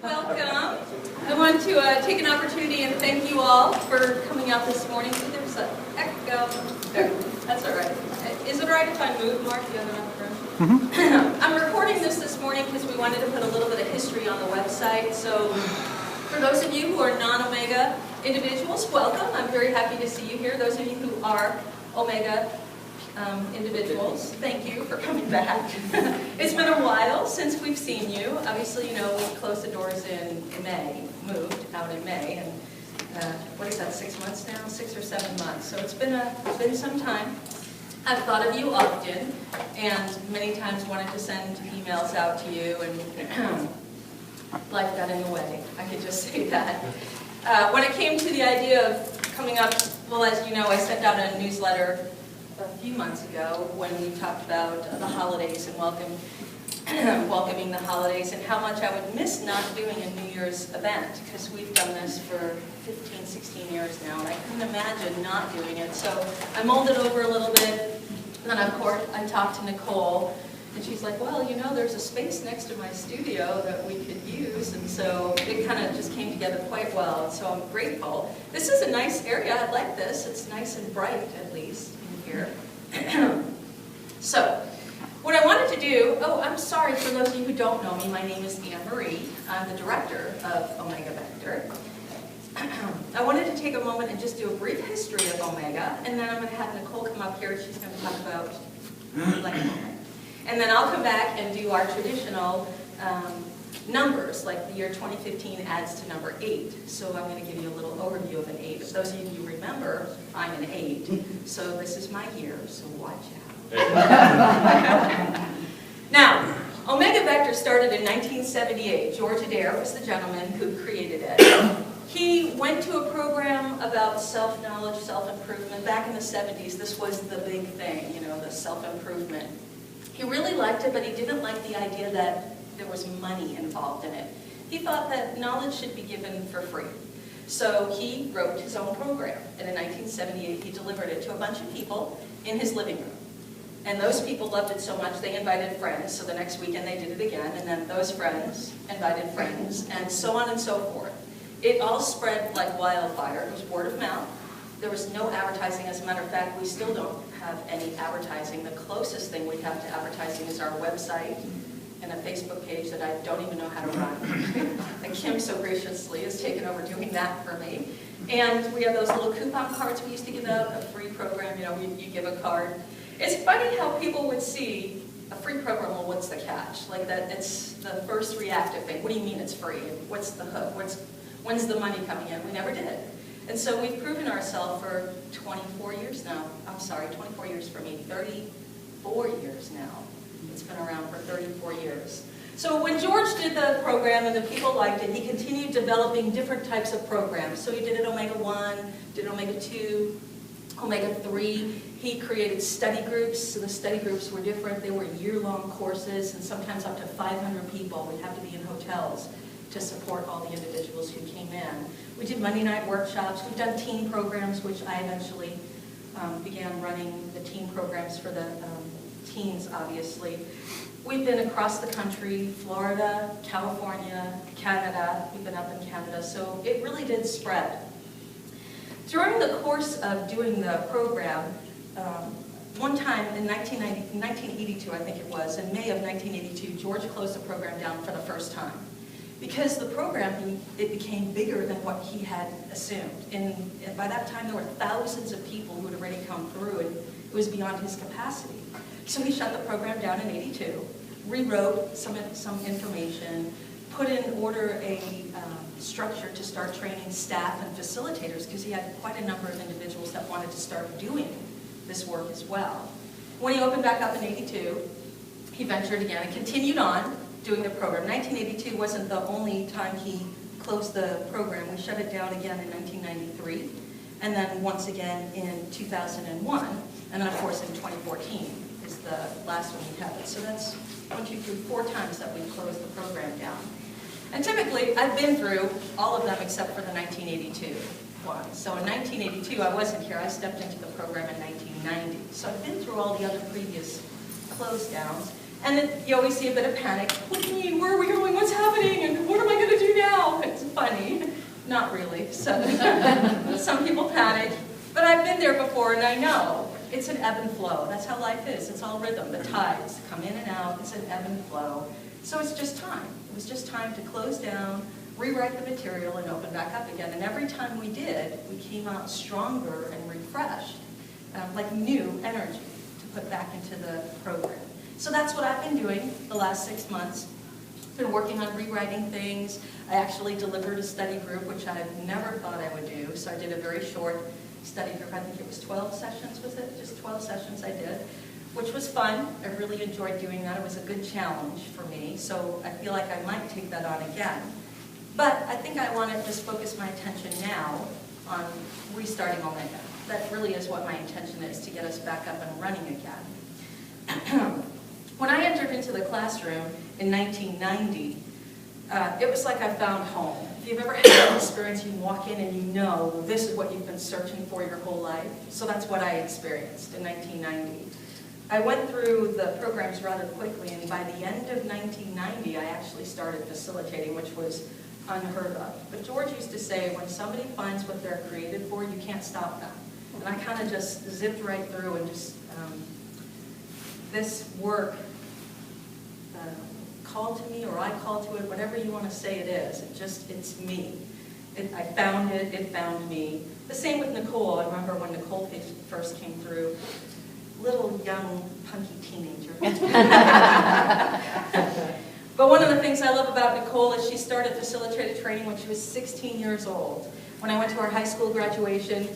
Welcome. I want to take an opportunity and thank you all for coming out this morning. There's an echo. There. That's all right. Is it all right if I move, Mark? Do you have enough room? I'm recording this morning because we wanted to put a little bit of history on the website. So for those of you who are non-Omega individuals, welcome. I'm very happy to see you here. Those of you who are Omega individuals, thank you for coming back. It's been a while since we've seen you. Obviously, you know, we closed the doors in May, moved out in May, and what is that, 6 months now? 6 or 7 months. So it's been some time. I've thought of you often, and many times wanted to send emails out to you, and life got in the way. I could just say that. When it came to the idea of coming up, well, as you know, I sent out a newsletter a few months ago when we talked about the holidays and welcoming the holidays and how much I would miss not doing a New Year's event, because we've done this for 15, 16 years now, and I couldn't imagine not doing it. So I mulled it over a little bit, and then of course I talked to Nicole, and she's like, well, you know, there's a space next to my studio that we could use, and so it kind of just came together quite well, and so I'm grateful. This is a nice area. I like this. It's nice and bright, at least, in here. So, what I wanted to do, I'm sorry for those of you who don't know me, my name is Anne Marie. I'm the director of Omega Vector. I wanted to take a moment and just do a brief history of Omega, and then I'm going to have Nicole come up here. She's going to talk about and then I'll come back and do our traditional numbers, like the year 2015 adds to number 8. So I'm going to give you a little overview of an 8. If those of you who remember, I'm an 8. So this is my year, so watch out. Now, Omega Vector started in 1978. George Geyer was the gentleman who created it. He went to a program about self-knowledge, self-improvement. Back in the 70s, this was the big thing, you know, the self-improvement. He really liked it, but he didn't like the idea that there was money involved in it. He thought that knowledge should be given for free. So he wrote his own program, and in 1978 he delivered it to a bunch of people in his living room. And those people loved it so much they invited friends, so the next weekend they did it again, and then those friends invited friends, and so on and so forth. It all spread like wildfire. It was word of mouth. There was no advertising. As a matter of fact, we still don't have any advertising. The closest thing we have to advertising is our website and a Facebook page that I don't even know how to run. And Kim so graciously has taken over doing that for me. And we have those little coupon cards we used to give out, a free program, you know, you give a card. It's funny how people would see a free program, well, what's the catch? Like that, it's the first reactive thing. What do you mean it's free? What's the hook? When's the money coming in? We never did. And so we've proven ourselves for 24 years now. I'm sorry, 24 years for me, 34 years now. It's been around for 34 years. So when George did the program and the people liked it, he continued developing different types of programs. So he did it Omega 1, did Omega 2, Omega 3. He created study groups. So the study groups were different. They were year-long courses, and sometimes up to 500 people. We'd have to be in hotels to support all the individuals who came in. We did Monday night workshops. We've done teen programs, which I eventually began running the teen programs for the teens, obviously. We've been across the country, Florida, California, Canada. We've been up in Canada, so it really did spread. During the course of doing the program, one time in 1982, I think it was, in May of 1982, George closed the program down for the first time. Because the program, it became bigger than what he had assumed. And by that time, there were thousands of people who had already come through, and it was beyond his capacity. So he shut the program down in 82, rewrote some information, put in order a structure to start training staff and facilitators, because he had quite a number of individuals that wanted to start doing this work as well. When he opened back up in 82, he ventured again and continued on doing the program. 1982 wasn't the only time he closed the program. We shut it down again in 1993, and then once again in 2001, and then of course in 2014 is the last one we have it. So that's 1, 2, 3, 4 times that we've closed the program down. And typically, I've been through all of them except for the 1982 one. So in 1982, I wasn't here. I stepped into the program in 1990. So I've been through all the other previous close downs. And then you always see a bit of panic. What do you mean? Where are we going? What's happening? And what am I going to do Not really. So, some people panic, but I've been there before and I know it's an ebb and flow. That's how life is. It's all rhythm. The tides come in and out. It's an ebb and flow. So it's just time. It was just time to close down, rewrite the material, and open back up again. And every time we did, we came out stronger and refreshed, like new energy to put back into the program. So that's what I've been doing the last 6 months. Been working on rewriting things. I actually delivered a study group, which I never thought I would do. So I did a very short study group. I think it was 12 sessions, was it? Just 12 sessions I did, which was fun. I really enjoyed doing that. It was a good challenge for me. So I feel like I might take that on again. But I think I want to just focus my attention now on restarting Omega. That really is what my intention is, to get us back up and running again. When I entered into the classroom in 1990, it was like I found home. If you've ever had an experience, you walk in and you know this is what you've been searching for your whole life. So that's what I experienced in 1990. I went through the programs rather quickly, and by the end of 1990, I actually started facilitating, which was unheard of. But George used to say, when somebody finds what they're created for, you can't stop them. And I kind of just zipped right through and just, this work called to me, or I called to it, whatever you want to say it is. It's me. I found it, it found me. The same with Nicole. I remember when Nicole first came through, little young punky teenager. But one of the things I love about Nicole is she started facilitated training when she was 16 years old. When I went to her high school graduation,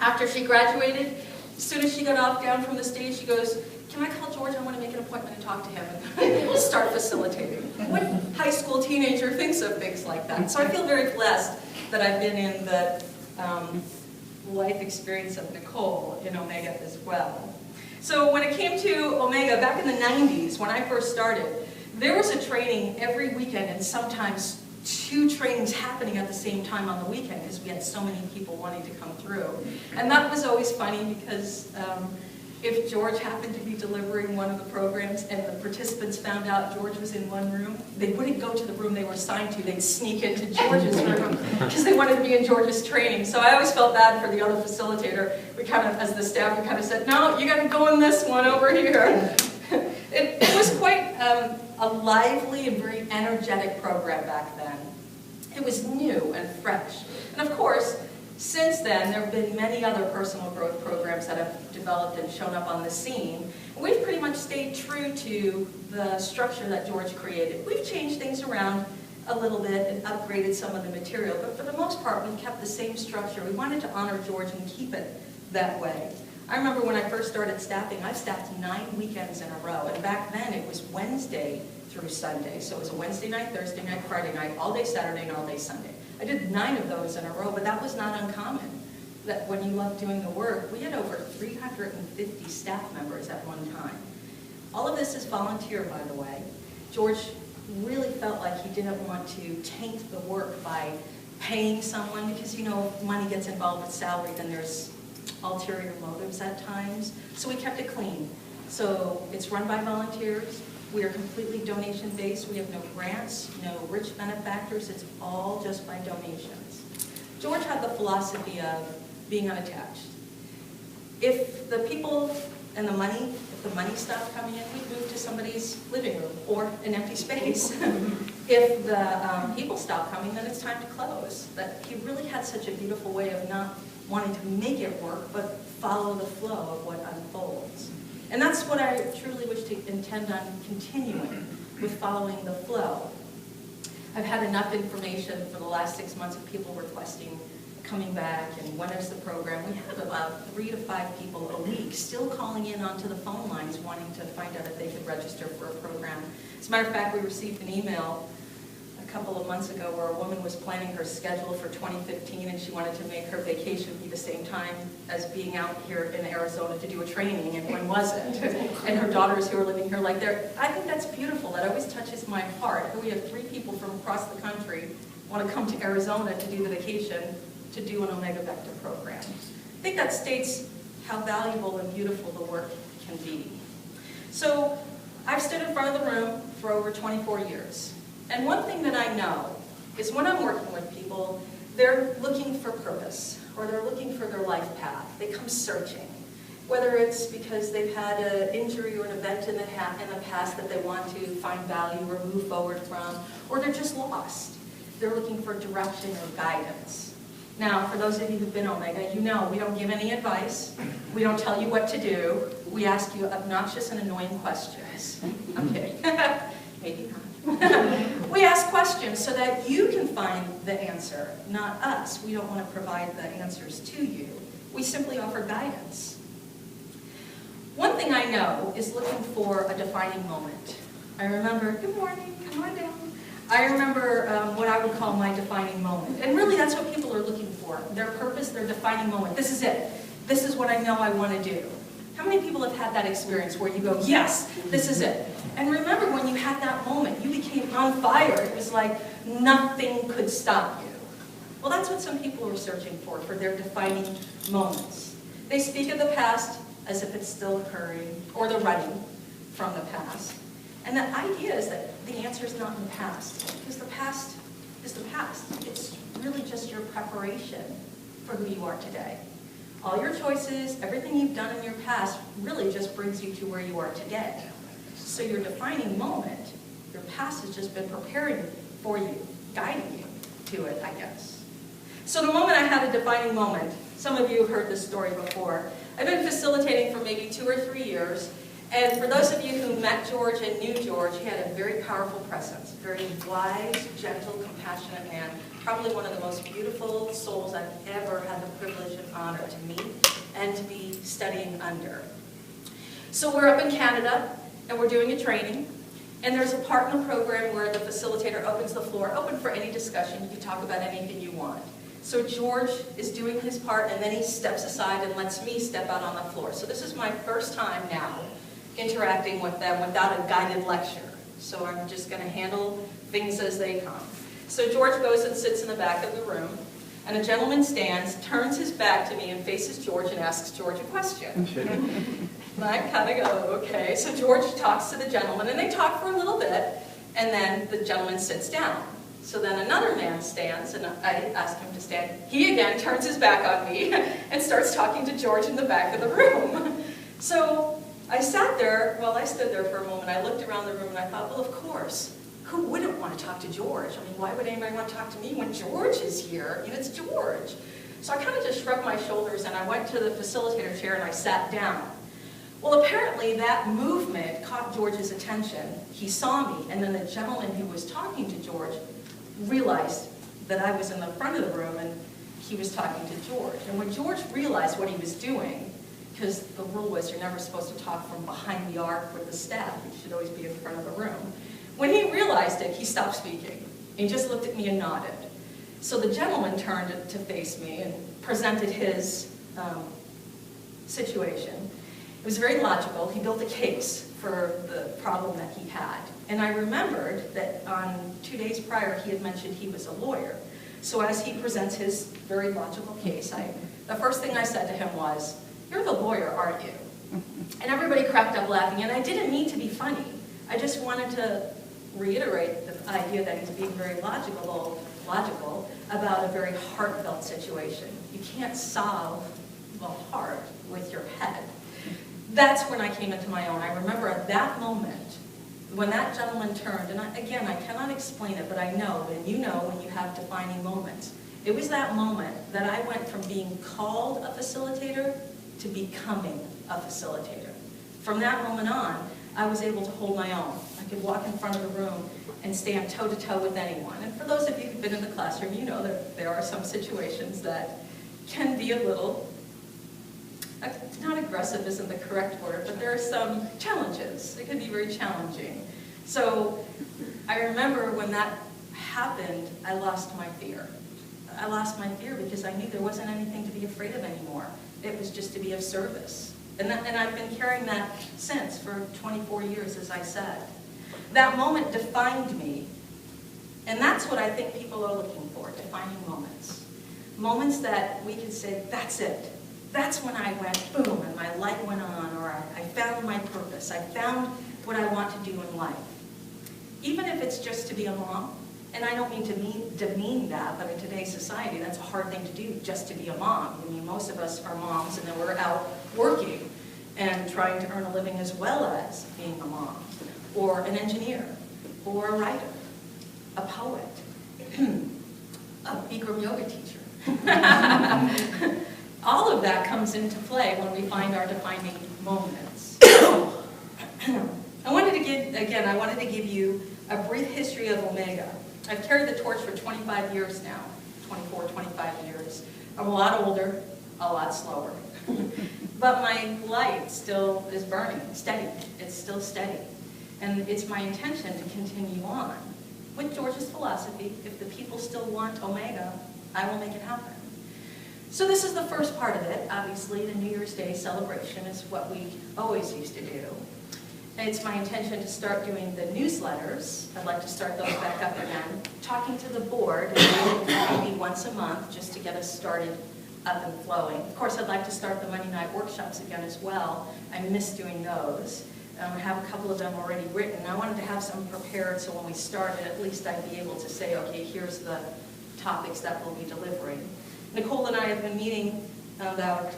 after she graduated, as soon as she got off down from the stage, she goes, "Can I call George? I want to make an appointment and talk to him." And we'll start facilitating. What high school teenager thinks of things like that? So I feel very blessed that I've been in the life experience of Nicole in Omega as well. So when it came to Omega, back in the 90s, when I first started, there was a training every weekend, and sometimes 2 trainings happening at the same time on the weekend because we had so many people wanting to come through. And that was always funny because if George happened to be delivering one of the programs and the participants found out George was in one room, they wouldn't go to the room they were assigned to. They'd sneak into George's room because they wanted to be in George's training. So I always felt bad for the other facilitator. We kind of, as the staff, we kind of said, "No, you got to go in this one over here." It was quite a lively and very energetic program back then. It was new and fresh. And of course, since then, there have been many other personal growth programs that have developed and shown up on the scene. And we've pretty much stayed true to the structure that George created. We've changed things around a little bit and upgraded some of the material, but for the most part, we've kept the same structure. We wanted to honor George and keep it that way. I remember when I first started staffing, I staffed 9 weekends in a row, and back then it was Wednesday through Sunday. So it was a Wednesday night, Thursday night, Friday night, all day Saturday, and all day Sunday. I did 9 of those in a row, but that was not uncommon. That when you love doing the work, we had over 350 staff members at one time. All of this is volunteer, by the way. George really felt like he didn't want to taint the work by paying someone, because you know, if money gets involved with salary, then there's ulterior motives at times. So we kept it clean. So it's run by volunteers. We are completely donation-based. We have no grants, no rich benefactors. It's all just by donations. George had the philosophy of being unattached. If the people and the money, if the money stopped coming in, we'd move to somebody's living room or an empty space. If the people stopped coming, then it's time to close. But he really had such a beautiful way of not wanting to make it work, but follow the flow of what unfolds. And that's what I truly wish to intend on continuing, with following the flow. I've had enough information for the last 6 months of people requesting coming back and when is the program. We have about 3 to 5 people a week still calling in onto the phone lines wanting to find out if they could register for a program. As a matter of fact, we received an email a couple of months ago where a woman was planning her schedule for 2015 and she wanted to make her vacation be the same time as being out here in Arizona to do a training, and when was it? And her daughters who are living here, like they're, I think that's beautiful. That always touches my heart. Here we have 3 people from across the country want to come to Arizona to do the vacation, to do an Omega Vector program. I think that states how valuable and beautiful the work can be. So I've stood in front of the room for over 24 years. And one thing that I know is when I'm working with people, they're looking for purpose, or they're looking for their life path. They come searching. Whether it's because they've had an injury or an event in the past that they want to find value or move forward from, or they're just lost. They're looking for direction or guidance. Now, for those of you who've been Omega, you know we don't give any advice. We don't tell you what to do. We ask you obnoxious and annoying questions. I'm kidding. Maybe not. We ask questions so that you can find the answer, not us. We don't want to provide the answers to you. We simply offer guidance. One thing I know is looking for a defining moment. I remember, good morning, come on down. I remember what I would call my defining moment. And really that's what people are looking for. Their purpose, their defining moment. This is it. This is what I know I want to do. How many people have had that experience where you go, yes, this is it? And remember when you had that moment, you became on fire. It was like nothing could stop you. Well, that's what some people are searching for their defining moments. They speak of the past as if it's still occurring, or they're running from the past. And the idea is that the answer is not in the past, because the past is the past. It's really just your preparation for who you are today. All your choices, everything you've done in your past really just brings you to where you are today. So your defining moment, your past has just been preparing for you, guiding you to it, I guess. So the moment I had a defining moment, some of you have heard this story before. I've been facilitating for maybe 2 or 3 years, and for those of you who met George and knew George, he had a very powerful presence, very wise, gentle, compassionate man, probably one of the most beautiful souls I've ever had the privilege and honor to meet and to be studying under. So we're up in Canada, and we're doing a training, and there's a part in the program where the facilitator opens the floor, open for any discussion. You can talk about anything you want. So George is doing his part, and then he steps aside and lets me step out on the floor. So this is my first time now interacting with them without a guided lecture. So I'm just going to handle things as they come. So George goes and sits in the back of the room, and a gentleman stands, turns his back to me, and faces George and asks George a question. And I kind of go, okay. So George talks to the gentleman, and they talk for a little bit, and then the gentleman sits down. So then another man stands, and I ask him to stand. He again turns his back on me and starts talking to George in the back of the room. So I sat there, well, I stood there for a moment. I looked around the room and I thought, well, of course, who wouldn't want to talk to George? I mean, why would anybody want to talk to me when George is here? I mean, it's George. So I kind of just shrugged my shoulders and I went to the facilitator chair and I sat down. Well, apparently that movement caught George's attention. He saw me, and then the gentleman who was talking to George realized that I was in the front of the room and he was talking to George. And when George realized what he was doing, because the rule was you're never supposed to talk from behind the arc with the staff, you should always be in front of the room. When he realized it, he stopped speaking. He just looked at me and nodded. So the gentleman turned to face me and presented his situation. It was very logical. He built a case for the problem that he had. And I remembered that on 2 days prior, he had mentioned he was a lawyer. So as he presents his very logical case, the first thing I said to him was, "You're the lawyer, aren't you?" And everybody cracked up laughing, and I didn't mean to be funny. I just wanted to reiterate the idea that he's being very logical about a very heartfelt situation. You can't solve the heart with your head. That's when I came into my own. I remember at that moment, when that gentleman turned, and again, I cannot explain it, but I know, and you know when you have defining moments. It was that moment that I went from being called a facilitator to becoming a facilitator. From that moment on, I was able to hold my own. I could walk in front of the room and stand toe-to-toe with anyone. And for those of you who've been in the classroom, you know that there are some situations that can be a little, not aggressive isn't the correct word, but there are some challenges. It can be very challenging. So I remember when that happened, I lost my fear. I lost my fear because I knew there wasn't anything to be afraid of anymore. It was just to be of service. And I've been carrying that since for 24 years, as I said. That moment defined me. And that's what I think people are looking for, defining moments. Moments that we can say, that's it. That's when I went boom and my light went on, or I found my purpose. I found what I want to do in life. Even if it's just to be a mom, And I don't mean to demean that, but in today's society, that's a hard thing to do, just to be a mom. I mean, most of us are moms, and then we're out working and trying to earn a living as well as being a mom, or an engineer, or a writer, a poet, a Bikram yoga teacher. All of that comes into play when we find our defining moments. I wanted to give you a brief history of Omega. I've carried the torch for 25 years now, 24, 25 years. I'm a lot older, a lot slower. But my light still is burning, steady. It's still steady. And it's my intention to continue on. With George's philosophy, if the people still want Omega, I will make it happen. So this is the first part of it. Obviously, the New Year's Day celebration is what we always used to do. And it's my intention to start doing the newsletters. I'd like to start those back up again. Talking to the board maybe once a month just to get us started up and flowing. Of course, I'd like to start the Monday night workshops again as well. I miss doing those. I have a couple of them already written. I wanted to have some prepared so when we started, at least I'd be able to say, okay, here's the topics that we'll be delivering. Nicole and I have been meeting about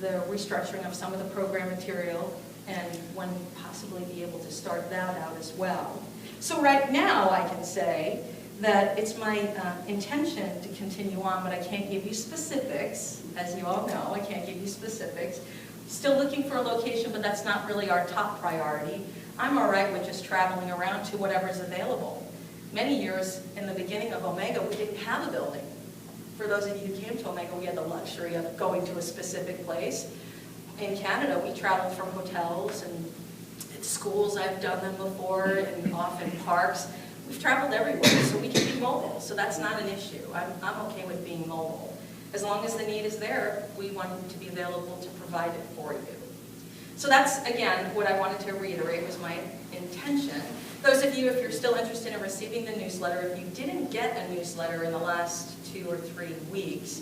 the restructuring of some of the program material and when possibly be able to start that out as well. So right now I can say that it's my intention to continue on, but I can't give you specifics. As you all know, I can't give you specifics. Still looking for a location, but that's not really our top priority. I'm all right with just traveling around to whatever's available. Many years in the beginning of Omega, we didn't have a building. For those of you who came to Omega, we had the luxury of going to a specific place. In Canada, we traveled from hotels and at schools. I've done them before, and off in parks. We've traveled everywhere, so we can be mobile. So that's not an issue. I'm okay with being mobile. As long as the need is there, we want to be available to provide it for you. So that's, again, what I wanted to reiterate was my intention. Those of you, if you're still interested in receiving the newsletter, if you didn't get a newsletter in the last 2 or 3 weeks,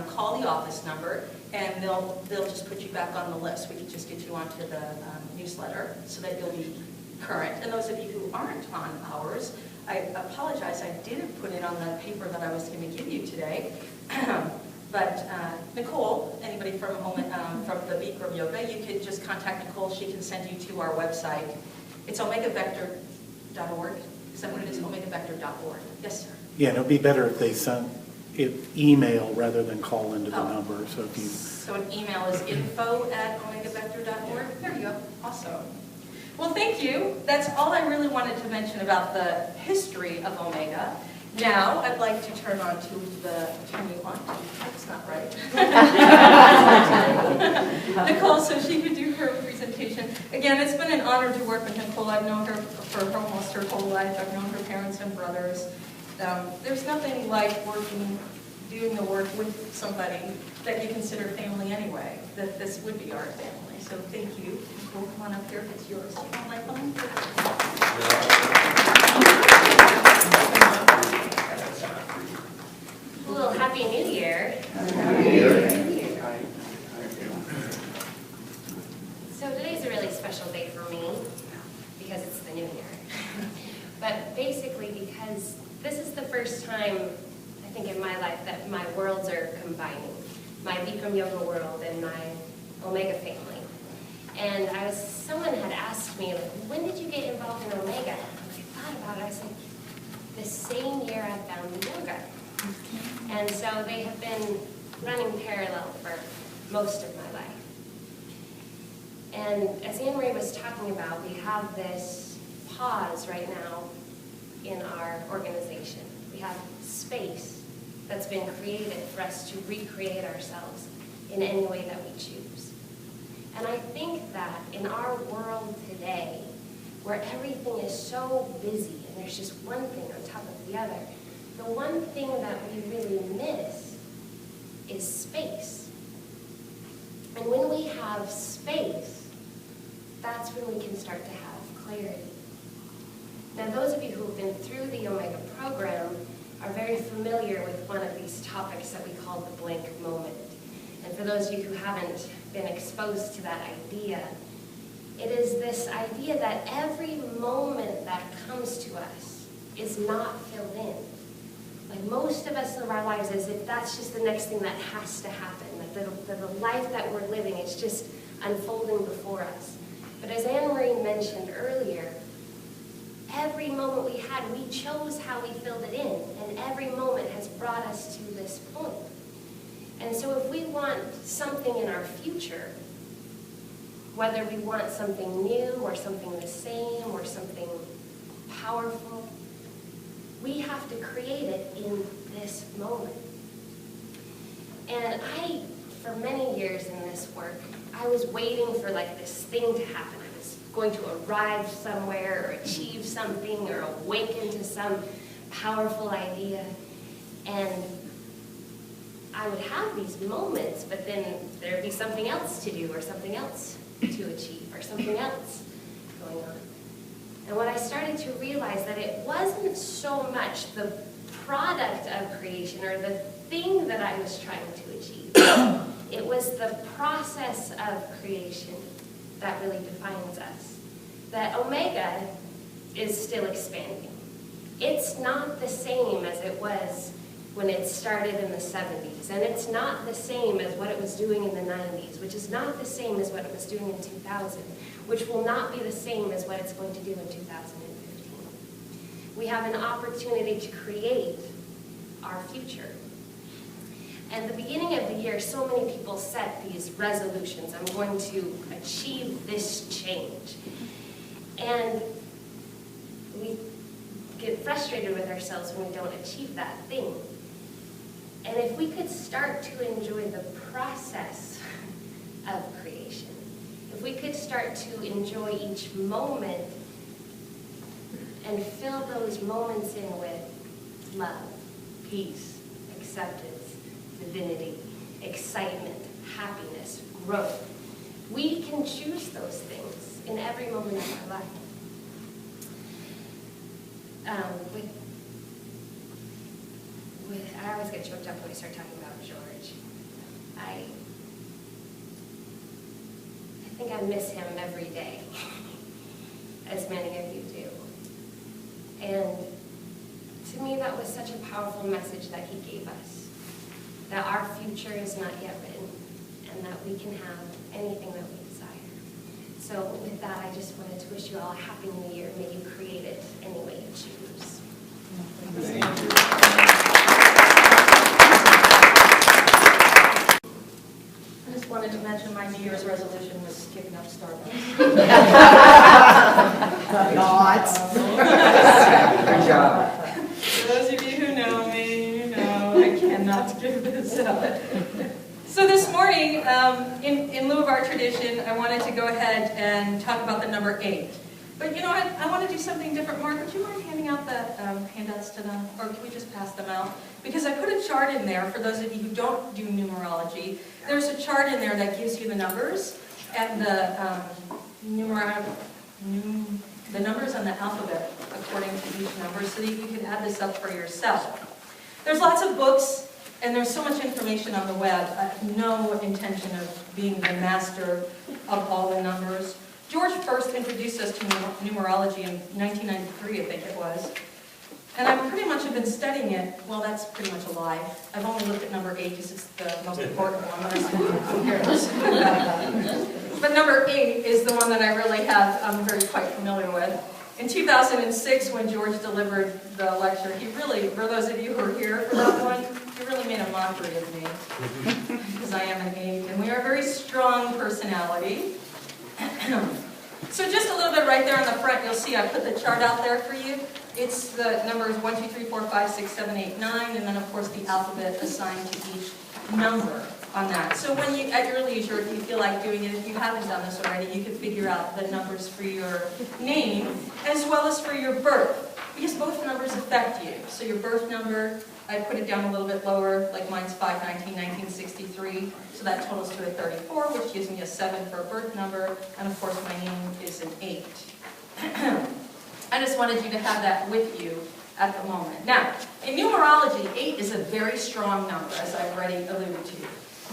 call the office number, and they'll just put you back on the list. We could just get you onto the newsletter so that you'll be current. And those of you who aren't on ours, I apologize, I didn't put it on the paper that I was going to give you today. But Nicole, anybody from the Bikram Yoga, you could just contact Nicole. She can send you to our website. It's omegavector.org. Is that what it is? Omegavector.org. Yes, sir. Yeah, and it would be better if they sent it email rather than call into the number. So if you. So an email is info@omegavector.org. There you go. Awesome. Well, thank you. That's all I really wanted to mention about the history of Omega. Now, I'd like to turn you on to, that's not right. Nicole, so she could do her presentation. Again, it's been an honor to work with Nicole. I've known her for almost her whole life. I've known her parents and brothers. There's nothing like doing the work with somebody that you consider family anyway, that this would be our family. So thank you. Nicole, come on up here. It's yours. You want my phone? Well, Happy New Year. Happy New Year. So today's a really special day for me because it's the New Year. But basically because this is the first time, I think, in my life that my worlds are combining. My Bikram Yoga world and my Omega family. And someone had asked me, like, when did you get involved in Omega? And I thought about it. I said, the same year I found yoga. And so they have been running parallel for most of my life. And as Anne Marie was talking about, we have this pause right now in our organization. We have space that's been created for us to recreate ourselves in any way that we choose. And I think that in our world today, where everything is so busy and there's just one thing on top of the other, the one thing that we really miss is space. And when we have space, that's when we can start to have clarity. Now, those of you who have been through the Omega program are very familiar with one of these topics that we call the blank moment. And for those of you who haven't been exposed to that idea, it is this idea that every moment that comes to us is not filled in. Like most of us live our lives as if that's just the next thing that has to happen, that the life that we're living is just unfolding before us. But as Anne-Marie mentioned earlier, every moment we had, we chose how we filled it in, and every moment has brought us to this point. And so if we want something in our future, whether we want something new or something the same or something powerful, we have to create it in this moment. And for many years in this work, I was waiting for like this thing to happen. I was going to arrive somewhere or achieve something or awaken to some powerful idea. And I would have these moments, but then there'd be something else to do or something else to achieve or something else going on. And when I started to realize that it wasn't so much the product of creation or the thing that I was trying to achieve, it was the process of creation that really defines us. That Omega is still expanding. It's not the same as it was when it started in the 70s, and it's not the same as what it was doing in the 90s, which is not the same as what it was doing in 2000, which will not be the same as what it's going to do in 2015. We have an opportunity to create our future. At the beginning of the year, so many people set these resolutions. I'm going to achieve this change. And we get frustrated with ourselves when we don't achieve that thing. And if we could start to enjoy the process of creation, if we could start to enjoy each moment and fill those moments in with love, peace, acceptance, divinity, excitement, happiness, growth, we can choose those things in every moment of our life. I always get choked up when we start talking about George. I think I miss him every day, as many of you do. And to me, that was such a powerful message that he gave us, that our future is not yet written, and that we can have anything that we desire. So with that, I just wanted to wish you all a happy new year. May you create it any way you choose. Thank you. I just wanted to mention my New Year's resolution was giving up Starbucks. Not. Good job. For those of you who know me, you know I cannot give this up. So this morning, in lieu of our tradition, I wanted to go ahead and talk about the number 8. But you know, I want to do something different. Mark, would you mind handing out the handouts to them? Or can we just pass them out? Because I put a chart in there for those of you who don't do numerology. There's a chart in there that gives you the numbers and the numbers on the alphabet according to each number so that you can add this up for yourself. There's lots of books and there's so much information on the web. I have no intention of being the master of all the numbers. George first introduced us to numerology in 1993, I think it was. And I pretty much have been studying it. Well, that's pretty much a lie. I've only looked at number 8 because it's the most important one. The rest of it, who cares? But number 8 is the one that I really I'm very quite familiar with. In 2006, when George delivered the lecture, he really, for those of you who are here for that one, he really made a mockery of me. Because I am an 8, and we are a very strong personality. So just a little bit right there on the front, you'll see I put the chart out there for you. It's the numbers 1, 2, 3, 4, 5, 6, 7, 8, 9, and then of course the alphabet assigned to each number on that. So when you, at your leisure, if you feel like doing it, if you haven't done this already, you can figure out the numbers for your name as well as for your birth, because both numbers affect you. So your birth number, I put it down a little bit lower, like mine's 5/19/1963, so that totals to a 34, which gives me a 7 for a birth number, and of course my name is an 8. I just wanted you to have that with you at the moment. Now, in numerology, 8 is a very strong number, as I've already alluded to.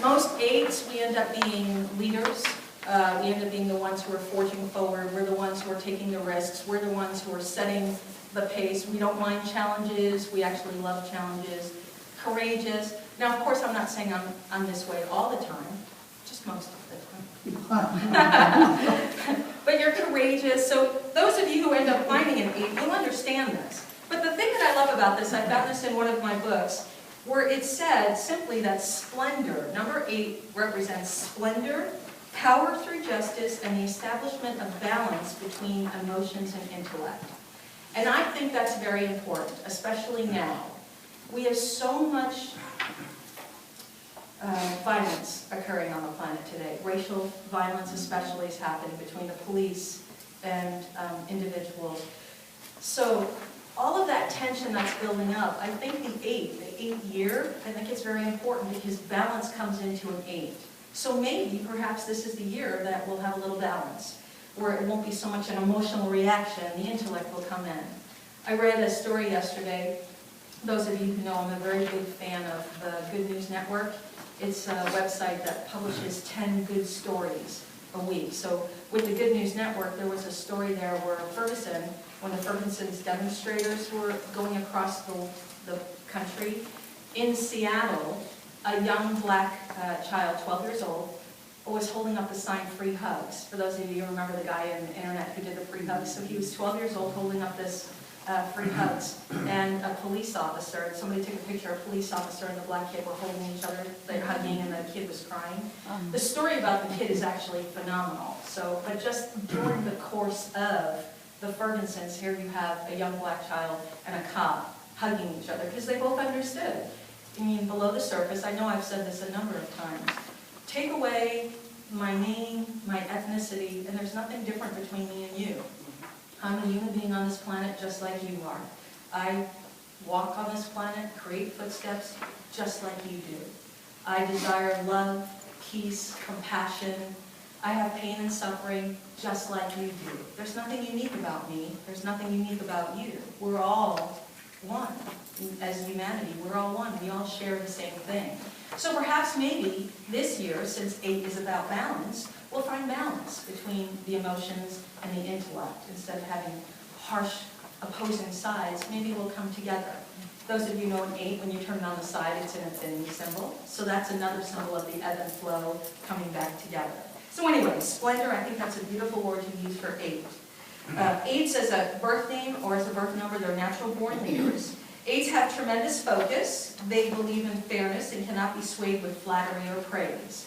Most 8s, we end up being leaders. We end up being the ones who are forging forward. We're the ones who are taking the risks. We're the ones who are setting the pace. We don't mind challenges. We actually love challenges. Courageous. Now, of course, I'm not saying I'm this way all the time, just most of the time. But you're courageous. So those of you who end up finding an 8, you'll understand this. But the thing that I love about this, I found this in one of my books, where it said simply that splendor, number 8, represents splendor, power through justice, and the establishment of balance between emotions and intellect. And I think that's very important, especially now. We have so much violence occurring on the planet today. Racial violence especially is happening between the police and individuals. So all of that tension that's building up, I think the 8th year, I think it's very important because balance comes into an 8. So maybe, perhaps this is the year that we'll have a little balance, where it won't be so much an emotional reaction, the intellect will come in. I read a story yesterday. Those of you who know, I'm a very big fan of the Good News Network. It's a website that publishes 10 good stories a week. So with the Good News Network, there was a story there where Ferguson, when the Ferguson's demonstrators were going across the country, in Seattle, a young black child, 12 years old, was holding up the sign, "Free Hugs." For those of you who remember the guy on the internet who did the free hugs, so he was 12 years old holding up this free hugs. And a police officer, somebody took a picture, a police officer and the black kid were holding each other, they're hugging, and the kid was crying. The story about the kid is actually phenomenal. So, but just during the course of the Fergusons, here you have a young black child and a cop hugging each other, because they both understood. I mean, below the surface, I know I've said this a number of times, take away my name, my ethnicity, and there's nothing different between me and you. I'm a human being on this planet just like you are. I walk on this planet, create footsteps just like you do. I desire love, peace, compassion. I have pain and suffering just like you do. There's nothing unique about me. There's nothing unique about you. We're all one. As humanity, we're all one. We all share the same thing. So perhaps maybe this year, since 8 is about balance, we'll find balance between the emotions and the intellect. Instead of having harsh opposing sides, maybe we'll come together. Those of you know an 8, when you turn it on the side, it's an infinity symbol. So that's another symbol of the ebb and flow coming back together. So anyway, splendor, I think that's a beautiful word to use for 8. 8s as a birth name or as a birth number, they're natural born leaders. 8s have tremendous focus. They believe in fairness and cannot be swayed with flattery or praise.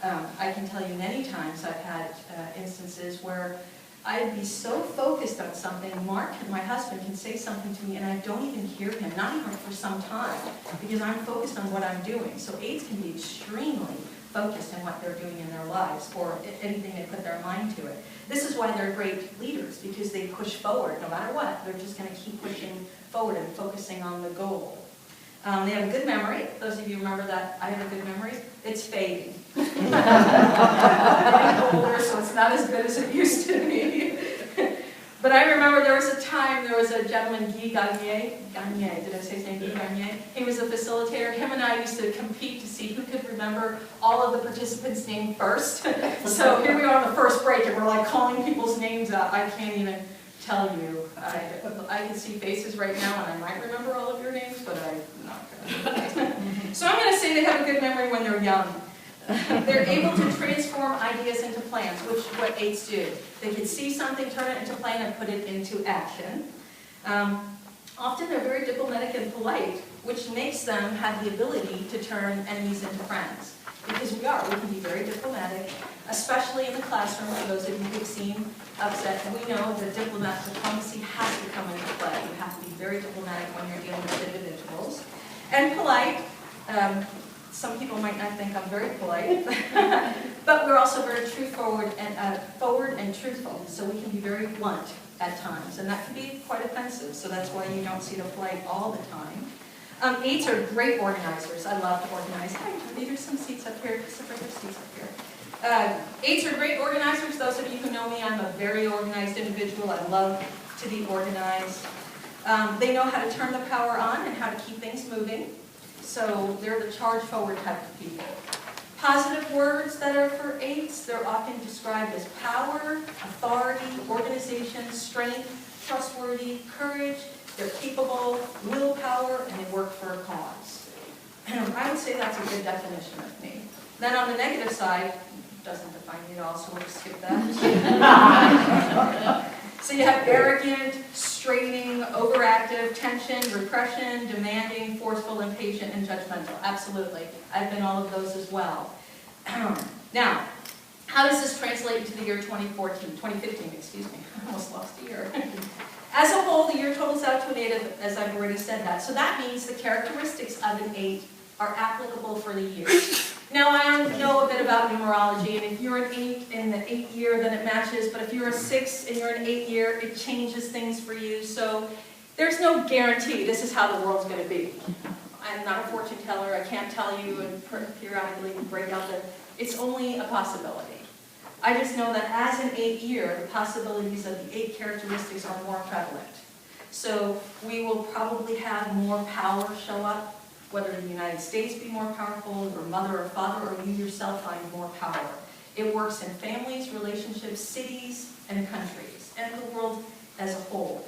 I can tell you many times I've had instances where I'd be so focused on something, Mark, my husband, can say something to me and I don't even hear him, not even for some time, because I'm focused on what I'm doing. So 8s can be extremely focused on what they're doing in their lives or anything they put their mind to it. This is why they're great leaders, because they push forward no matter what. They're just going to keep pushing forward and focusing on the goal. They have a good memory. Those of you remember that I have a good memory. It's fading. I'm getting older, so it's not as good as it used to be. But I remember there was a time, there was a gentleman, Geyer, did I say his name, Geyer? He was a facilitator. Him and I used to compete to see who could remember all of the participants' names first. So here we are on the first break, and we're like calling people's names out. I can't even tell you. I can see faces right now, and I might remember all of your names, but I'm not going to. So I'm going to say they have a good memory when they're young. They're able to transform ideas into plans, which is what 8s do. They can see something, turn it into a plan, and put it into action. Often they're very diplomatic and polite, which makes them have the ability to turn enemies into friends. Because we can be very diplomatic, especially in the classroom. For those of you who've seen upset, we know that diplomacy has to come into play. You have to be very diplomatic when you're dealing with individuals. And polite. Some people might not think I'm very polite, but we're also very forward and truthful, so we can be very blunt at times, and that can be quite offensive, so that's why you don't see the polite all the time. 8s are great organizers. I love to organize. Hi, there's some seats up here, some regular seats up here. 8s are great organizers. Those of you who know me, I'm a very organized individual. I love to be organized. They know how to turn the power on and how to keep things moving. So they're the charge forward type of people. Positive words that are for 8s, they're often described as power, authority, organization, strength, trustworthy, courage, they're capable, willpower, and they work for a cause. I would say that's a good definition of me. Then on the negative side, doesn't define me at all, so we'll just skip that. So you have arrogant, straining, overactive, tension, repression, demanding, forceful, impatient, and judgmental. Absolutely. I've been all of those as well. Now, how does this translate into the year 2015, excuse me. I almost lost a year. As a whole, the year totals out to an 8, as I've already said that. So that means the characteristics of an 8 are applicable for the year. Now, I know a bit about numerology, and if you're an 8 in the 8 year, then it matches, but if you're a 6 and you're an 8 year, it changes things for you. So there's no guarantee this is how the world's going to be. I'm not a fortune teller. I can't tell you and periodically break out the... It's only a possibility. I just know that as an 8 year, the possibilities of the 8 characteristics are more prevalent. So we will probably have more power show up, whether the United States be more powerful, or mother or father, or you yourself find more power. It works in families, relationships, cities, and countries, and the world as a whole.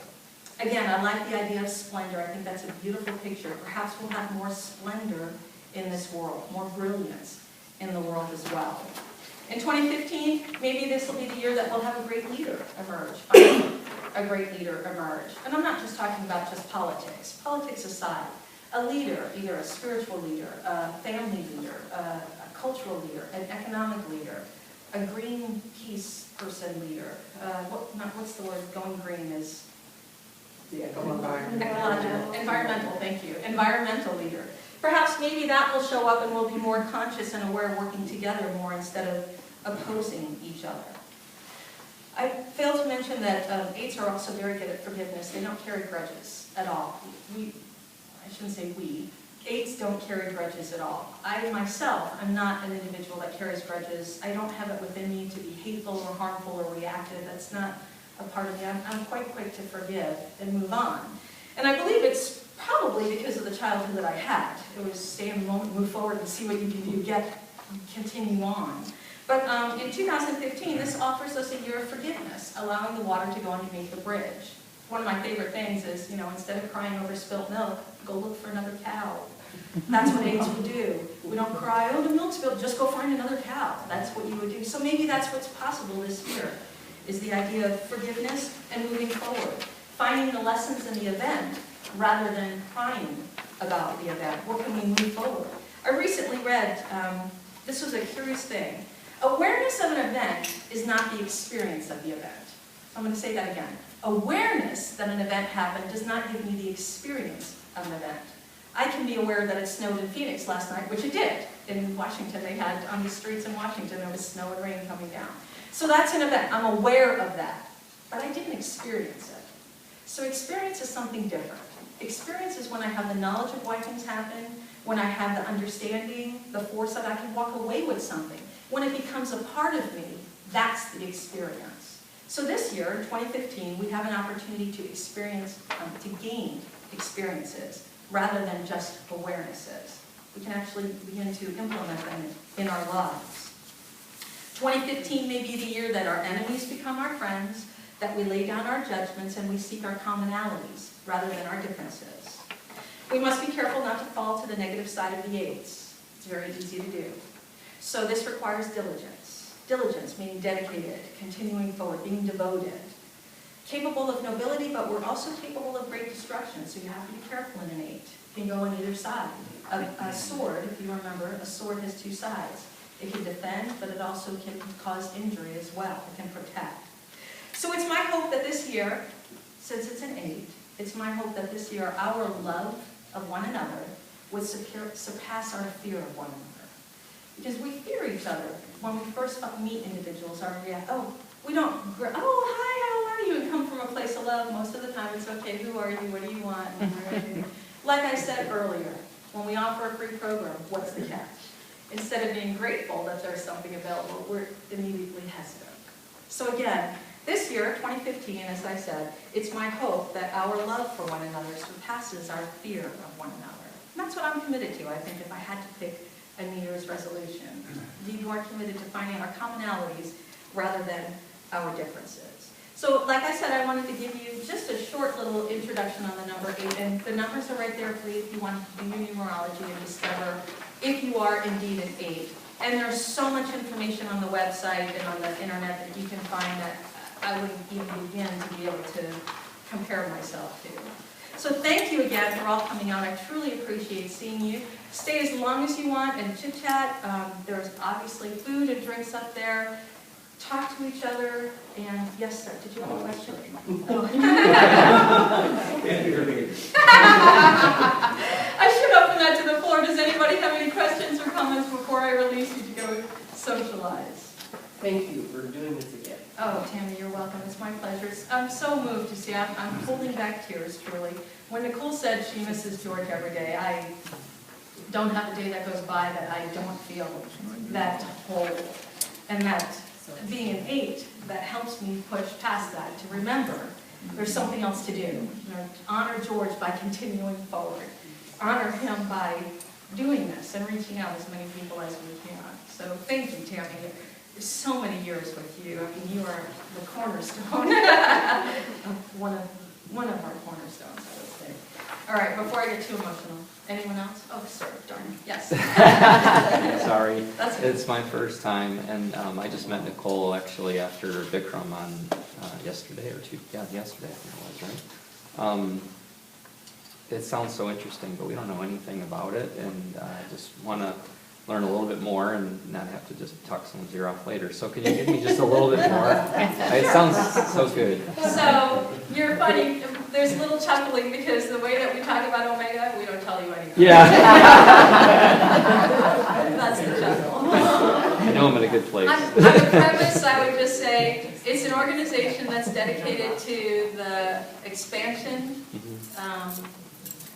Again, I like the idea of splendor. I think that's a beautiful picture. Perhaps we'll have more splendor in this world, more brilliance in the world as well. In 2015, maybe this will be the year that we'll have a great leader emerge. A great leader emerge. And I'm not just talking about just politics. Politics aside, a leader, either a spiritual leader, a family leader, a cultural leader, an economic leader, a green peace person leader. What's the word? Going green is... Environmental, thank you. Environmental leader. Perhaps maybe that will show up and we'll be more conscious and aware, working together more instead of opposing each other. I failed to mention that 8s are also very good at forgiveness. They don't carry grudges at all. I shouldn't say we. 8s don't carry grudges at all. I myself, I'm not an individual that carries grudges. I don't have it within me to be hateful or harmful or reactive. That's not a part of me. I'm quite quick to forgive and move on. And I believe it's probably because of the childhood that I had. It was stay in the moment, move forward, and see what you can do, continue on. But in 2015, this offers us a year of forgiveness, allowing the water to go underneath the bridge. One of my favorite things is, instead of crying over spilt milk, go look for another cow. That's what 8s would do. We don't cry, oh, the milk spilled, just go find another cow. That's what you would do. So maybe that's what's possible this year, is the idea of forgiveness and moving forward. Finding the lessons in the event rather than crying about the event. What can we move forward? I recently read, this was a curious thing. Awareness of an event is not the experience of the event. I'm going to say that again. Awareness that an event happened does not give me the experience of an event. I can be aware that it snowed in Phoenix last night, which it did. In Washington, they had, on the streets in Washington, there was snow and rain coming down. So that's an event. I'm aware of that. But I didn't experience it. So experience is something different. Experience is when I have the knowledge of why things happen, when I have the understanding, the foresight, I can walk away with something. When it becomes a part of me, that's the experience. So this year, in 2015, we have an opportunity to experience, to gain experiences rather than just awarenesses. We can actually begin to implement them in our lives. 2015 may be the year that our enemies become our friends, that we lay down our judgments and we seek our commonalities rather than our differences. We must be careful not to fall to the negative side of the 8s. It's very easy to do. So this requires diligence. Diligence meaning dedicated, continuing forward, being devoted. Capable of nobility, but we're also capable of great destruction, so you have to be careful in an 8. It can go on either side. A sword, if you remember, a sword has 2 sides. It can defend, but it also can cause injury as well. It can protect. So it's my hope that this year, since it's an 8, it's my hope that this year our love of one another would surpass our fear of one another. Because we fear each other. When we first meet individuals, we don't, oh, hi, how are you? And come from a place of love. Most of the time it's okay, who are you, what do you want? Like I said earlier, when we offer a free program, what's the catch? Instead of being grateful that there's something available, we're immediately hesitant. So again, this year, 2015, as I said, it's my hope that our love for one another surpasses our fear of one another. And that's what I'm committed to, I think, if I had to pick a New Year's resolution. Be more committed to finding our commonalities rather than our differences. So like I said, I wanted to give you just a short little introduction on the number 8, and the numbers are right there for you if you want to do your numerology and discover if you are indeed an 8. And there's so much information on the website and on the internet that you can find that I wouldn't even begin to be able to compare myself to. So thank you again for all coming out. I truly appreciate seeing you. Stay as long as you want and chit-chat. There's obviously food and drinks up there. Talk to each other, and yes, sir, did you have a question? Oh. I should open that to the floor. Does anybody have any questions or comments before I release you to go socialize? Thank you for doing this again. Oh, Tammy, you're welcome. It's my pleasure. I'm so moved to see. I'm holding back tears, truly. When Nicole said she misses George every day, I don't have a day that goes by that I don't feel that whole. And that being an 8, that helps me push past that, to remember there's something else to do. You know, honor George by continuing forward. Honor him by doing this and reaching out as many people as we can. So thank you, Tammy. So many years with you. I mean, you are the cornerstone. one of our cornerstones, I would say. All right, before I get too emotional, anyone else? Oh, sorry, darn. Yes. Sorry, That's good. it's my first time, and I just met Nicole actually after Bikram on yesterday or two. Yeah, yesterday I think it was, right? It sounds so interesting, but we don't know anything about it, and I just want to learn a little bit more and not have to just talk someone's ear off later. So can you give me just a little bit more? It sounds so good. So, you're funny. There's a little chuckling because the way that we talk about Omega, we don't tell you anything. Yeah. That's the chuckle. I know I'm in a good place. On the premise, I would just say it's an organization that's dedicated to the expansion,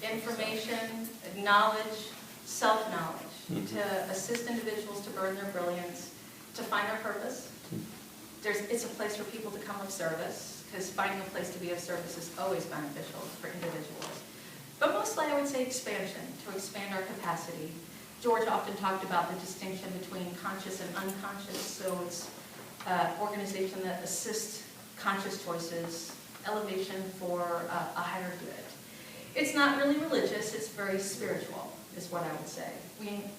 information, knowledge, self-knowledge, to assist individuals to burn their brilliance, to find their purpose. It's a place for people to come of service, because finding a place to be of service is always beneficial for individuals. But mostly I would say expansion, to expand our capacity. George often talked about the distinction between conscious and unconscious, so it's an organization that assists conscious choices, elevation for a higher good. It's not really religious, it's very spiritual, is what I would say.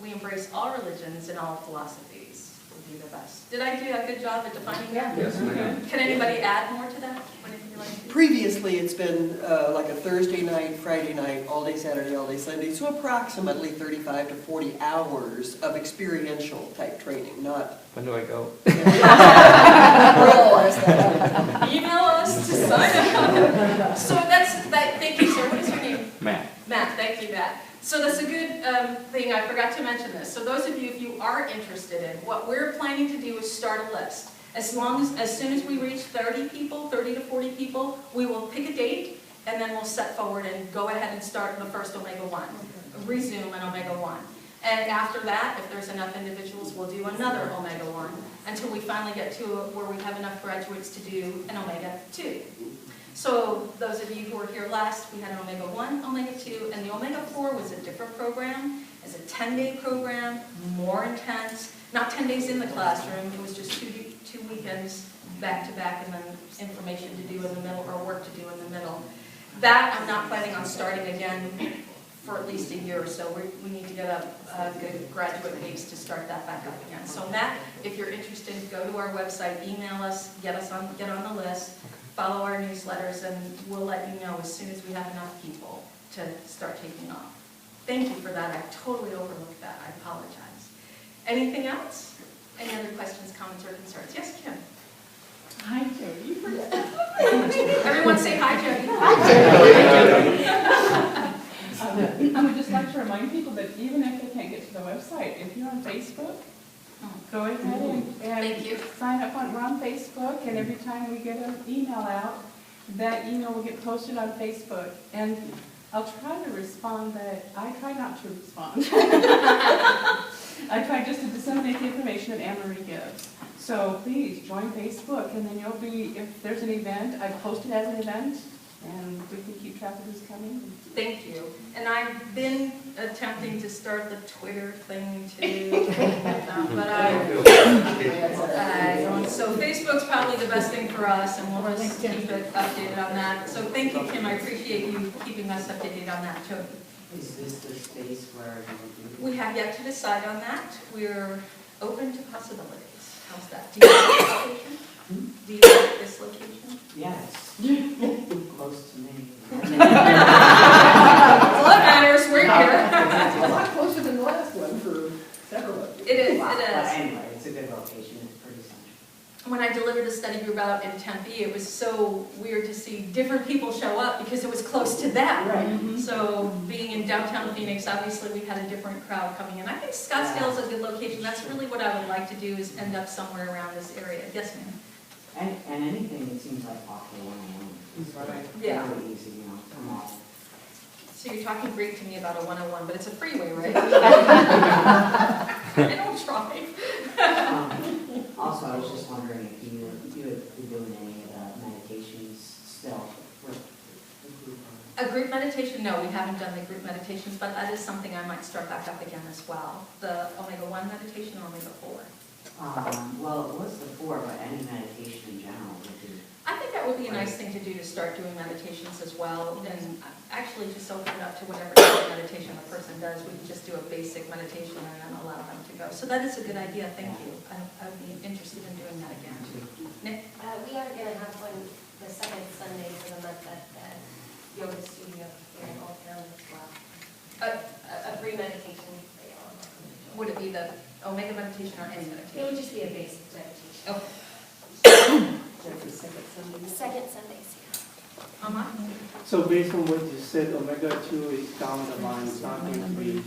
We embrace all religions and all philosophies would be the best. Did I do a good job at defining that? Yes, ma'am. Can anybody add more to that? Anything you'd like to? Previously, it's been like a Thursday night, Friday night, all day Saturday, all day Sunday, so approximately 35 to 40 hours of experiential type training, not... When do I go? Email us to sign up. So thank you, sir. What is your name? Matt. Matt, thank you, Matt. So that's a good thing, I forgot to mention this. So those of you, if you are interested in, what we're planning to do is start a list. As soon as we reach 30 people, 30 to 40 people, we will pick a date, and then we'll set forward and go ahead and start the first Omega 1. Resume an Omega 1. And after that, if there's enough individuals, we'll do another Omega 1 until we finally get to where we have enough graduates to do an Omega 2. So those of you who were here last, we had an Omega 1, Omega 2, and the Omega 4 was a different program. It's a 10-day program, more intense. Not 10 days in the classroom, it was just two weekends back to back, and then information to do in the middle, or work to do in the middle. That I'm not planning on starting again for at least a year or so. We need to get a good graduate base to start that back up again. So Matt, if you're interested, go to our website, email us, get on the list, follow our newsletters, and we'll let you know as soon as we have enough people to start taking off. Thank you for that. I totally overlooked that. I apologize. Anything else? Any other questions, comments, or concerns? Yes, Kim. Hi, Jody. Everyone say hi, Jody. I would just like to remind people that even if they can't get to the website, if you're on Facebook, go ahead and Thank you. sign up we're on Facebook, and every time we get an email out, that email will get posted on Facebook. And I'll try to respond, but I try not to respond. I try just to disseminate the information that Anne-Marie gives. So please join Facebook, and then you'll be, if there's an event, I post it as an event, and we can keep track of who's coming. Thank you. And I've been attempting to start the Twitter thing too, but so Facebook's probably the best thing for us, and we'll just keep it updated on that. So thank you, Kim, I appreciate you keeping us updated on that too. Is this the space where you would do? We have yet to decide on that. We're open to possibilities. How's that? Do you like this location? Do you like this location? Yes. Close to me. Well, that matters, we're here. It's a lot closer than the last one for several of you. It is, But it is. anyway, it's a good location, it's pretty central. When I delivered the study group out in Tempe, it was so weird to see different people show up because it was close to them. Right. So being in downtown Phoenix, obviously we had a different crowd coming in. I think Scottsdale is a good location. That's really what I would like to do, is end up somewhere around this area. Yes, ma'am? And anything that seems like awful one-on-one is Yeah. really easy, you know, come on. So you're talking Greek to me about a 101, but it's a freeway, right? I don't drive. Also, I was just wondering if you would be doing any of the meditations still with the group. A group meditation, no, we haven't done the group meditations, but that is something I might start back up again as well. The omega-1 meditation or omega-4. Well, it was the 4, but any meditation in general would do. I think that would be a nice thing to do, to start doing meditations as well, and actually just open it up to whatever kind of meditation a person does. We can just do a basic meditation and then allow them to go. So that is a good idea, thank you. I would be interested in doing that again. Nick? We are going to have one the second Sunday for the month at the yoga studio here in Old Town as well. A free meditation for y'all. Would it be the omega meditation or any It meditation? would just be a basic meditation. Okay. That's the second Sunday. Second Sundays, yeah. So based on what you said, omega-2 is down the line, it's not going to be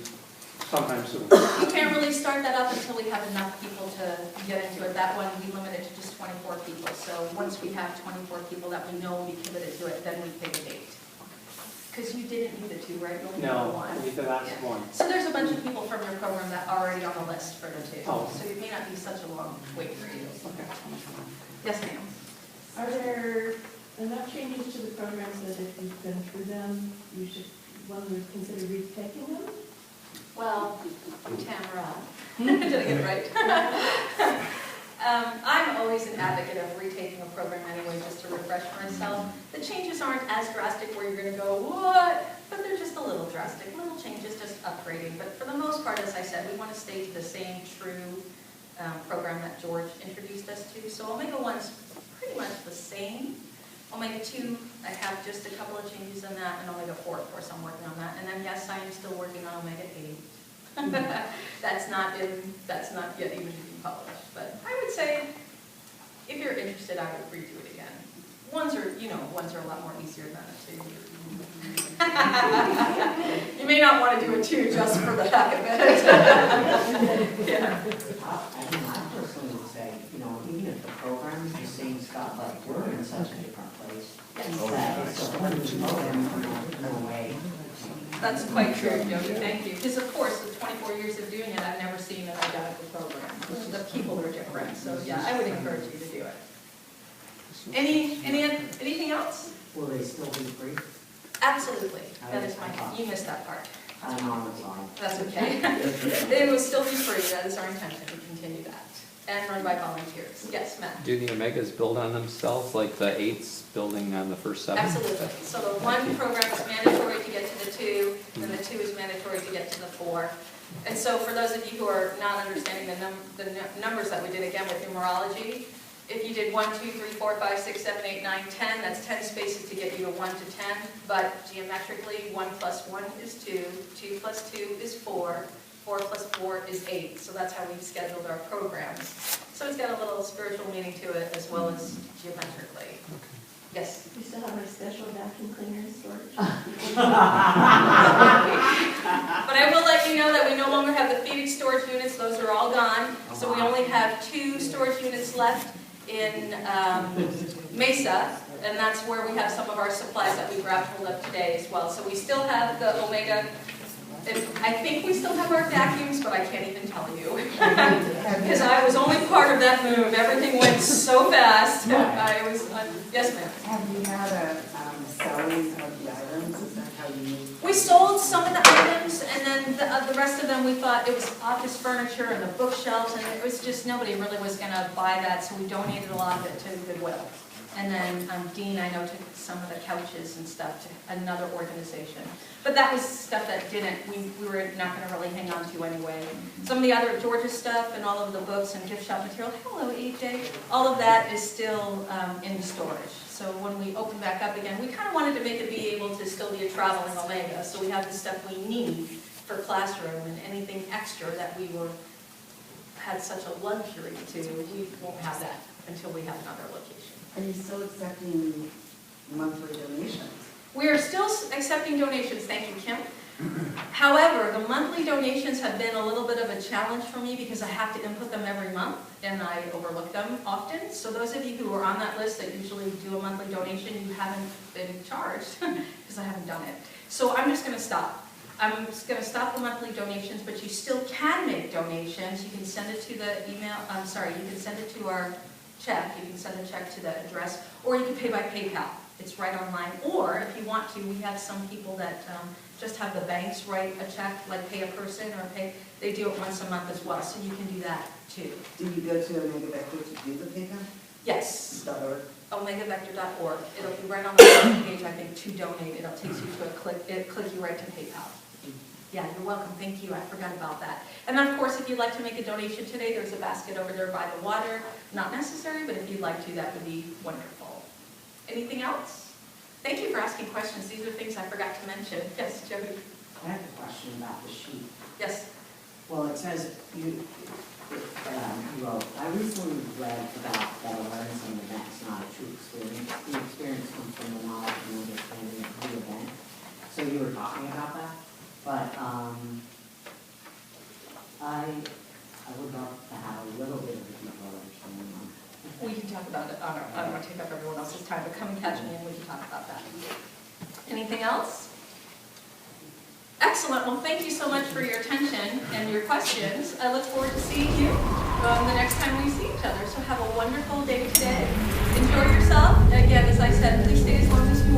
sometime soon. You can't really start that up until we have enough people to get into it. That one, we limit it to just 24 people. So once we have 24 people that we know will be committed to it, then we pick a date. Because you didn't need the 2, right? You only needed No, one. I need the last Yeah. one. So there's a bunch of people from your program that are already on the list for the 2. Oh. So it may not be such a long wait for you. Okay. Yes, ma'am. Are there enough changes to the programs that if you've been through them, you should, one would consider retaking them? Well, Tamara, did I get it right? I'm always an advocate of retaking a program anyway, just to refresh myself. The changes aren't as drastic where you're going to go, what? But they're just a little drastic, little changes, just upgrading. But for the most part, as I said, we want to stay to the same true program that George introduced us to. So omega-1's pretty much the same. Omega-2, I have just a couple of changes in that, and omega-4, of course, I'm working on that. And then, yes, I am still working on omega-8. That's not yet even being published. But I would say, if you're interested, I would redo it again. Ones are a lot more easier than a 2. You may not want to do a 2 just for the heck of it. Yeah. I personally would say, even if the program is the same stuff, like, we're in such a different place. That it's a whole new program, no way. That's quite true, Yogi, thank you. Because of course, with 24 years of doing it, I've never seen an identical program. The people are different, so yeah, I would encourage you to do it. Anything else? Will they still be free? Absolutely. That is you missed that part. I'm on the line. That's okay. It will still be free, that is our intention to continue that. And run by volunteers. Yes, Matt? Do the omegas build on themselves like the 8s building on the first 7? Absolutely. So the 1 program is mandatory to get to the 2, and the 2 is mandatory to get to the 4. And so for those of you who are not understanding the numbers that we did again with numerology, if you did 1, 2, 3, 4, 5, 6, 7, 8, 9, 10, that's 10 spaces to get you to 1 to 10. But geometrically, 1 plus 1 is 2, 2 plus 2 is 4, 4 plus 4 is 8. So that's how we've scheduled our programs. So it's got a little spiritual meaning to it as well as geometrically. Yes? You still have my special vacuum cleaner in storage? But I will let you know that we no longer have the Phoenix storage units. Those are all gone. So we only have 2 storage units left in Mesa, and that's where we have some of our supplies that we grabbed hold of today as well. So we still have the Omega. I think we still have our vacuums, but I can't even tell you. Because I was only part of that move. Everything went so fast. Yes, ma'am. Have you had a selling of the items, is that how you? We sold some of the items, and then the rest of them, we thought it was office furniture and the bookshelves, and it was just, nobody really was gonna buy that, so we donated a lot of it to Goodwill. And then Dean, I know, took some of the couches and stuff to another organization. But that was stuff that we were not gonna really hang on to anyway. Some of the other Georgia stuff and all of the books and gift shop material, hello AJ, all of that is still in storage. So when we open back up again, we kind of wanted to make it be able to still be a traveling Omega. So we have the stuff we need for classroom, and anything extra that we had such a luxury to, we won't have that until we have another location. Are you still accepting monthly donations? We are still accepting donations, thank you, Kim. However, the monthly donations have been a little bit of a challenge for me because I have to input them every month and I overlook them often. So those of you who are on that list that usually do a monthly donation, you haven't been charged because I haven't done it. So I'm just going to stop. I'm just going to stop the monthly donations, but you still can make donations. You can send it to the email, you can send it to our check. You can send a check to the address, or you can pay by PayPal. It's right online. Or if you want to, we have some people that just have the banks write a check, like pay a person or pay. They do it once a month as well, so you can do that too. Do you go to Omega Vector to do the pickup? Yes. .org? OmegaVector.org. It'll be right on the front page, I think, to donate. It'll take you to a click. It'll click you right to PayPal. Yeah, you're welcome. Thank you. I forgot about that. And then, of course, if you'd like to make a donation today, there's a basket over there by the water. Not necessary, but if you'd like to, that would be wonderful. Anything else? Thank you for asking questions. These are things I forgot to mention. Yes, Jody? I have a question about the sheet. Yes. Well, it says you wrote, I recently read about that awareness and events, not a true experience. The experience comes from the knowledge and understanding of the event. So you were talking about that, but I would love to have a little bit of a deeper understanding on it. We can talk about it. I don't want to take up everyone else's time, but come and catch me and we can talk about that. Anything else? Excellent. Well, thank you so much for your attention and your questions. I look forward to seeing you the next time we see each other. So have a wonderful day today. Enjoy yourself. Again, as I said, please stay as long as you